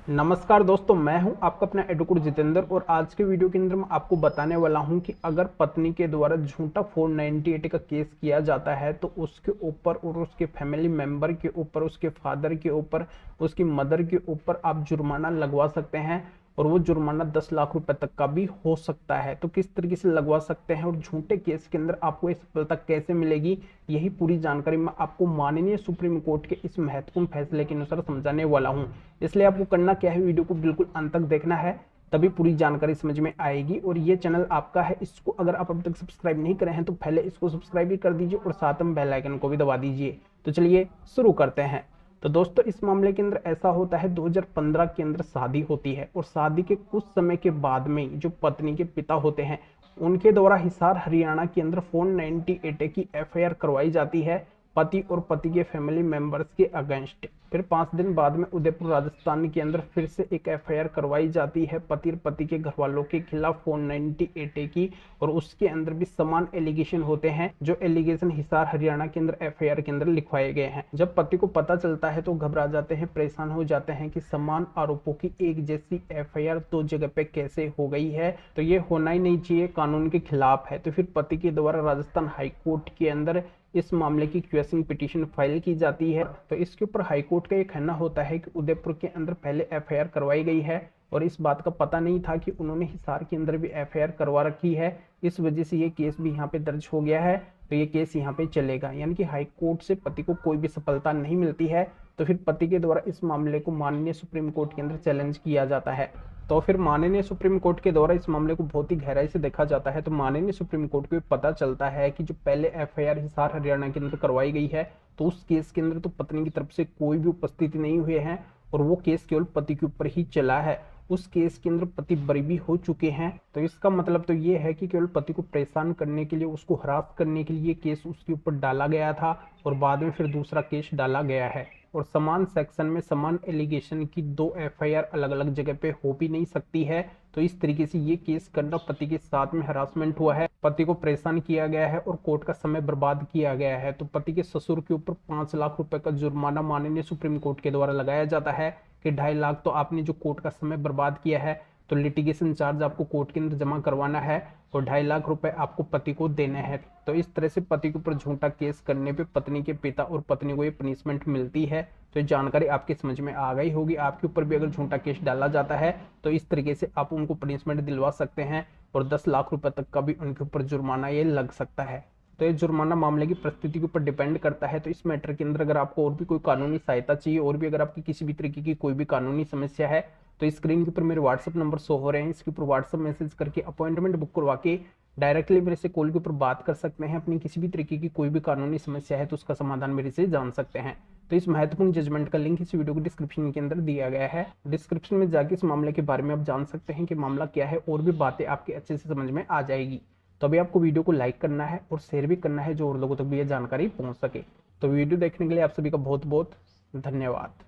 नमस्कार दोस्तों, मैं हूं आपका अपना एडवोकेट जितेंद्र और आज के वीडियो के अंदर मैं आपको बताने वाला हूं कि अगर पत्नी के द्वारा झूठा 498 का केस किया जाता है तो उसके ऊपर और उसके फैमिली मेंबर के ऊपर, उसके फादर के ऊपर, उसकी मदर के ऊपर आप जुर्माना लगवा सकते हैं और वो जुर्माना 10 लाख रुपए तक का भी हो सकता है। तो किस तरीके से लगवा सकते हैं और झूठे केस के अंदर आपको ये सफलता कैसे मिलेगी, यही पूरी जानकारी मैं आपको माननीय सुप्रीम कोर्ट के इस महत्वपूर्ण फैसले के अनुसार समझाने वाला हूं। इसलिए आपको करना क्या है, वीडियो को बिल्कुल अंत तक देखना है, तभी पूरी जानकारी समझ में आएगी। और ये चैनल आपका है, इसको अगर आप अब तक सब्सक्राइब नहीं करे हैं तो पहले इसको सब्सक्राइब भी कर दीजिए और साथ में बेल आइकन को भी दबा दीजिए। तो चलिए शुरू करते हैं। तो दोस्तों, इस मामले के अंदर ऐसा होता है, 2015 के अंदर शादी होती है और शादी के कुछ समय के बाद में जो पत्नी के पिता होते हैं उनके द्वारा हिसार हरियाणा के अंदर 498 की एफआईआर करवाई जाती है पति और पति के फैमिली मेंबर्स के अगेंस्ट। फिर 5 दिन बाद में उदयपुर राजस्थान के अंदर फिर से एक एफआईआर करवाई जाती है पति और पति के घर वालों के खिलाफ 498 की, और उसके अंदर भी समान एलिगेशन होते हैं जो एलिगेशन हिसार हरियाणा के अंदर एफआईआर के अंदर लिखवाए गए हैं। जब पति को पता चलता है तो घबरा जाते हैं, परेशान हो जाते हैं कि समान आरोपों की एक जैसी एफआईआर दो जगह पे कैसे हो गई है, तो ये होना ही नहीं चाहिए, कानून के खिलाफ है। तो फिर पति के द्वारा राजस्थान हाईकोर्ट के अंदर इस मामले की क्वेश्चन पिटीशन फाइल की जाती है। तो इसके ऊपर हाईकोर्ट का ये कहना होता है कि उदयपुर के अंदर पहले एफआईआर करवाई गई है और इस बात का पता नहीं था कि उन्होंने हिसार के अंदर भी एफआईआर करवा रखी है, इस वजह से ये केस भी यहाँ पे दर्ज हो गया है, तो ये केस यहाँ पे चलेगा। यानी कि हाईकोर्ट से पति को कोई भी सफलता नहीं मिलती है, तो फिर पति के द्वारा इस मामले को माननीय सुप्रीम कोर्ट के अंदर चैलेंज किया जाता है। तो फिर माननीय सुप्रीम कोर्ट के द्वारा इस मामले को बहुत ही गहराई से देखा जाता है। तो माननीय सुप्रीम कोर्ट को पता चलता है कि जो पहले एफआईआर हिसार हरियाणा के अंदर करवाई गई है तो उस केस के अंदर तो पत्नी की तरफ से कोई भी उपस्थिति नहीं हुए हैं और वो केस केवल पति के ऊपर ही चला है। उस केस के अंदर पति बरी भी हो चुके हैं। तो इसका मतलब तो ये है कि केवल पति को परेशान करने के लिए, उसको हरास करने के लिए केस उसके ऊपर डाला गया था और बाद में फिर दूसरा केस डाला गया है। और समान सेक्शन में समान एलिगेशन की दो एफआईआर अलग अलग जगह पे हो भी नहीं सकती है। तो इस तरीके से ये केस करना पति के साथ में हरासमेंट हुआ है, पति को परेशान किया गया है और कोर्ट का समय बर्बाद किया गया है। तो पति के ससुर के ऊपर 5 लाख रुपए का जुर्माना माननीय सुप्रीम कोर्ट के द्वारा लगाया जाता है कि 2.5 लाख तो आपने जो कोर्ट का समय बर्बाद किया है तो लिटिगेशन चार्ज आपको कोर्ट के अंदर जमा करवाना है और 2.5 लाख रुपए आपको पति को देने हैं। तो इस तरह से पति के ऊपर झूठा केस करने पे पत्नी के पिता और पत्नी को ये पनिशमेंट मिलती है। तो ये जानकारी आपकी समझ में आ गई होगी। आपके ऊपर भी अगर झूठा केस डाला जाता है तो इस तरीके से आप उनको पनिशमेंट दिलवा सकते हैं और 10 लाख रुपए तक का भी उनके ऊपर जुर्माना ये लग सकता है। तो ये जुर्माना मामले की परिस्थिति के ऊपर डिपेंड करता है। तो इस मैटर के अंदर अगर आपको और भी कोई कानूनी सहायता चाहिए और भी अगर आपकी किसी भी तरीके की कोई भी कानूनी समस्या है तो स्क्रीन के ऊपर मेरे व्हाट्सअप नंबर शो हो रहे हैं, इसके ऊपर व्हाट्सअप मैसेज करके अपॉइंटमेंट बुक करवा के डायरेक्टली मेरे से कॉल के ऊपर बात कर सकते हैं। अपनी किसी भी तरीके की कोई भी कानूनी समस्या है तो उसका समाधान मेरे से जान सकते हैं। तो इस महत्वपूर्ण जजमेंट का लिंक इस वीडियो को डिस्क्रिप्शन के अंदर दिया गया है। डिस्क्रिप्शन में जाके इस मामले के बारे में आप जान सकते हैं कि मामला क्या है और भी बातें आपके अच्छे से समझ में आ जाएगी। तो अभी आपको वीडियो को लाइक करना है और शेयर भी करना है जो और लोगों तक भी यह जानकारी पहुंच सके। तो वीडियो देखने के लिए आप सभी का बहुत बहुत धन्यवाद।